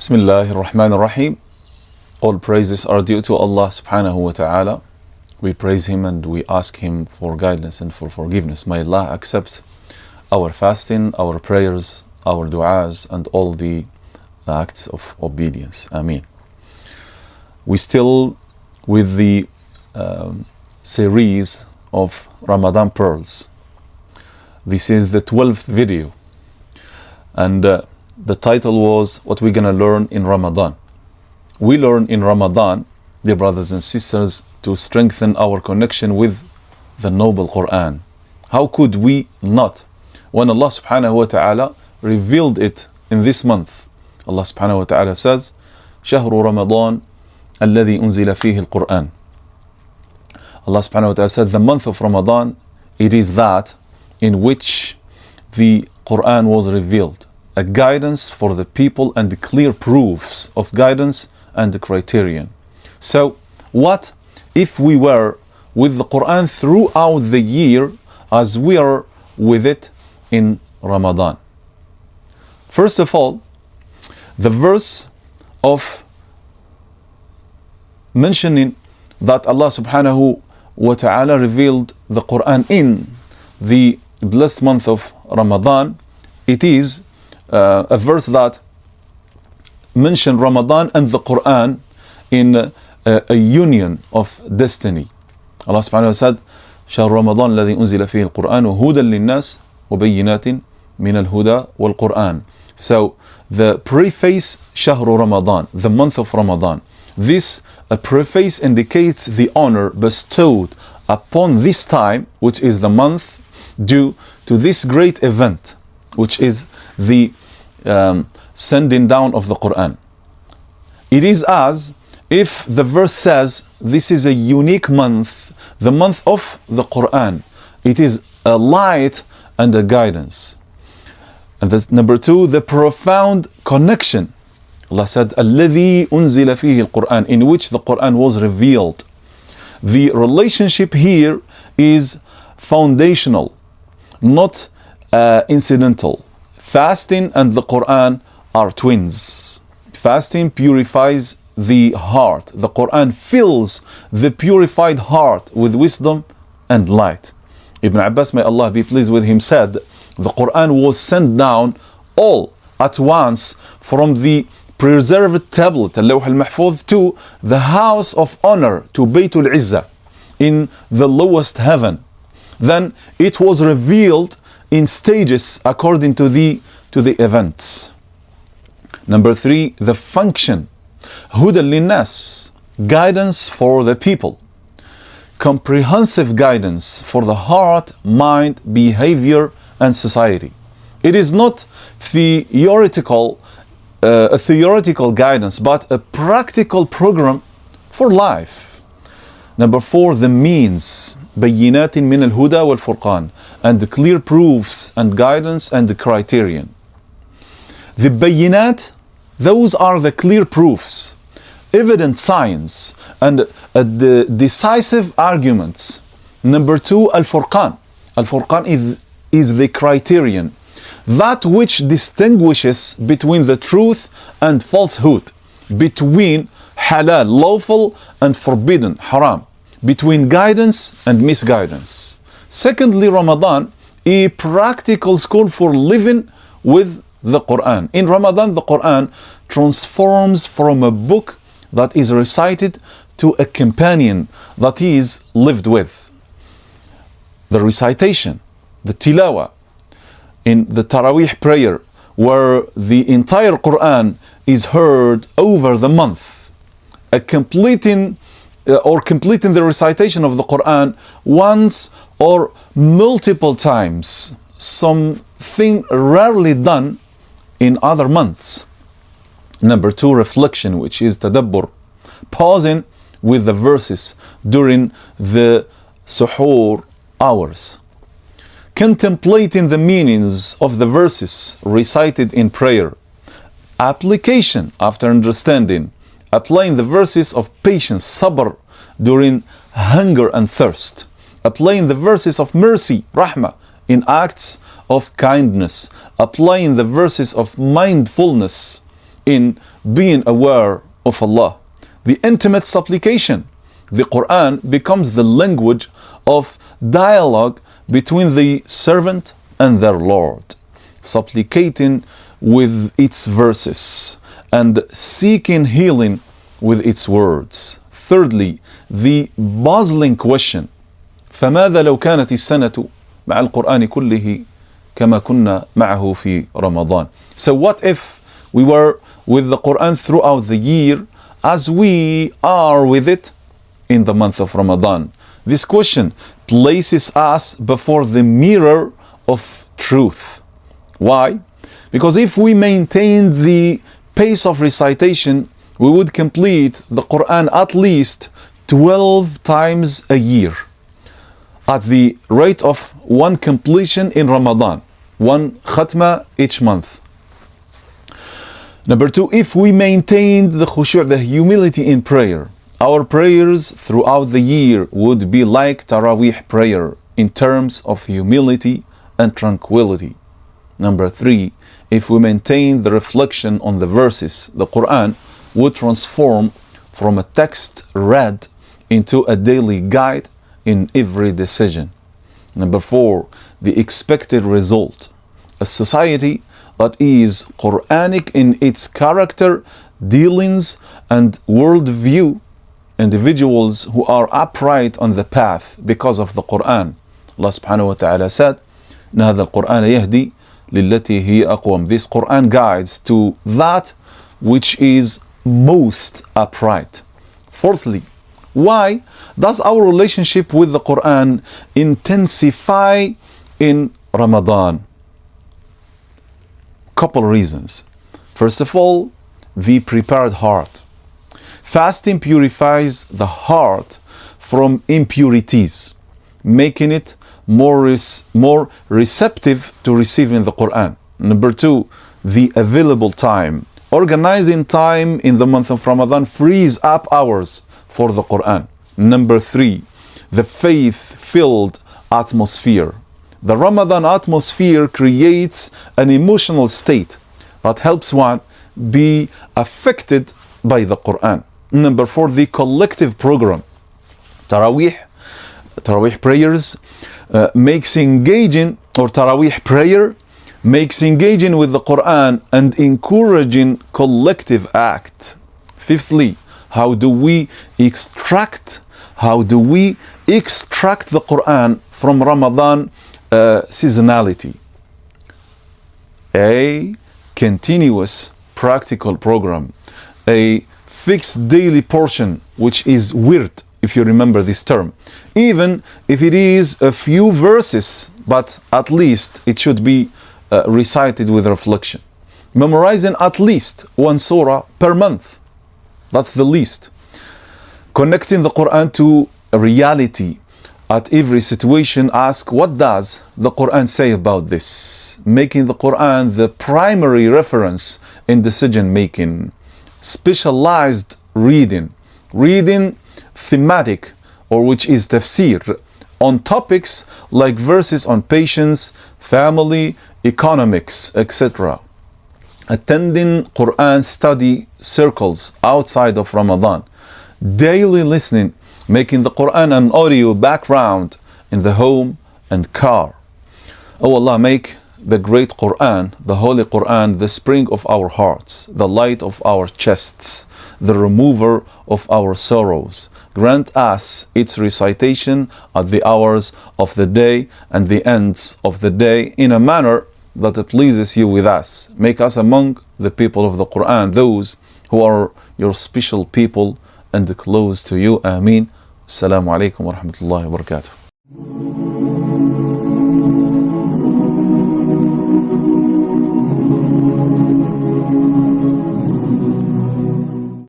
Bismillahir Rahmanir Rahim. All praises are due to Allah subhanahu wa ta'ala. We praise Him and we ask Him for guidance and for forgiveness. May Allah accept our fasting, our prayers, our du'as, and all the acts of obedience. Ameen. We still with the series of Ramadan Pearls. This is the 12th video. And the title was What We're Gonna Learn in Ramadan. We learn in Ramadan, dear brothers and sisters, to strengthen our connection with the noble Quran. How could we not? When Allah subhanahu wa ta'ala revealed it in this month. Allah subhanahu wa ta'ala says, شهر رمضان الذي أنزل فيه القرآن. Allah subhanahu wa ta'ala said, the month of Ramadan, it is that in which the Quran was revealed. A guidance for the people and the clear proofs of guidance and the criterion. So, what if we were with the Quran throughout the year as we are with it in Ramadan? First of all, the verse of mentioning that Allah subhanahu wa ta'ala revealed the Quran in the blessed month of Ramadan, it is a verse that mentioned Ramadan and the Quran in a union of destiny. Allah subhanahu wa ta'ala said, شهر رمضان الذي أنزل فيه القرآن هدى للناس وبينات من الهدى والقرآن. So the preface شهر Ramadan, the month of Ramadan. This preface indicates the honor bestowed upon this time, which is the month, due to this great event, which is the sending down of the Quran. It is as if the verse says this is a unique month, the month of the Quran. It is a light and a guidance. And that's number two, the profound connection. Allah said, الذي أنزل فيه القرآن, in which the Quran was revealed. The relationship here is foundational, not incidental. Fasting and the Quran are twins. Fasting purifies the heart. The Quran fills the purified heart with wisdom and light. Ibn Abbas, may Allah be pleased with him, said the Quran was sent down all at once from the preserved tablet, al-Lawh al-Mahfuz, to the house of honor, to Baytul Izzah, in the lowest heaven. Then it was revealed in stages according to the events. Number three, the function. هدى للناس, guidance for the people. Comprehensive guidance for the heart, mind, behavior, and society. It is not a theoretical guidance, but a practical program for life. Number four, the means. بينات من الهدى والفرقان, and the clear proofs and guidance and the criterion. The bayinat, those are the clear proofs, evident signs, and the decisive arguments. Number two, al-furqan. Al-furqan is the criterion, that which distinguishes between the truth and falsehood, between halal, lawful, and forbidden, haram, between guidance and misguidance. Secondly, Ramadan, a practical school for living with the Quran. In Ramadan, the Quran transforms from a book that is recited to a companion that is lived with. The recitation, the tilawa, in the Taraweeh prayer, where the entire Quran is heard over the month, completing the recitation of the Quran once or multiple times, something rarely done in other months. Number two, reflection, which is tadabbur, pausing with the verses during the suhoor hours, contemplating the meanings of the verses recited in prayer, application after understanding, applying the verses of patience, sabr, during hunger and thirst, applying the verses of mercy, rahmah, in acts of kindness, applying the verses of mindfulness in being aware of Allah. The intimate supplication. The Quran becomes the language of dialogue between the servant and their Lord, supplicating with its verses and seeking healing with its words. Thirdly, the puzzling question: فماذا لو كانت السنة مع القرآن كله كما كنا معه في رمضان? So what if we were with the Quran throughout the year as we are with it in the month of Ramadan? This question places us before the mirror of truth. Why? Because if we maintain the pace of recitation, we would complete the Quran at least 12 times a year, at the rate of one completion in Ramadan, one khatma each month. Number two, if we maintained the khushu', the humility in prayer, our prayers throughout the year would be like Taraweeh prayer in terms of humility and tranquility. Number three, if we maintain the reflection on the verses, the Quran would transform from a text read into a daily guide in every decision. Number four, the expected result. A society that is Quranic in its character, dealings, and worldview. Individuals who are upright on the path because of the Quran. Allah subhanahu wa ta'ala said, إن هذا القرآن يهدي للتي هي أقوم. This Quran guides to that which is most upright. Fourthly, why does our relationship with the Quran intensify in Ramadan? Couple reasons. First of all, the prepared heart. Fasting purifies the heart from impurities, making it more receptive to receiving the Quran. Number two, the available time. Organizing time in the month of Ramadan frees up hours for the Quran. Number three, the faith-filled atmosphere. The Ramadan atmosphere creates an emotional state that helps one be affected by the Quran. Number four, the collective program. Taraweeh prayers makes engaging, or Taraweeh prayer makes engaging with the Quran and encouraging collective act. Fifthly, how do we extract the Quran from Ramadan seasonality? A continuous practical program, a fixed daily portion, which is wird, if you remember this term, even if it is a few verses, but at least it should be recited with reflection. Memorizing at least one surah per month, that's the least. Connecting the Quran to reality at every situation. Ask, what does the Quran say about this? Making the Quran the primary reference in decision making. Specialized reading thematic, or which is tafsir, on topics like verses on patience, family, economics, etc. Attending Quran study circles outside of Ramadan. Daily listening, making the Quran an audio background in the home and car. Oh Allah, make the great Quran, the Holy Quran, the spring of our hearts, the light of our chests, the remover of our sorrows. Grant us its recitation at the hours of the day and the ends of the day in a manner that pleases you with us. Make us among the people of the Quran, those who are your special people and close to you. Ameen. Assalamu alaikum wa rahmatullahi wa barakatuh.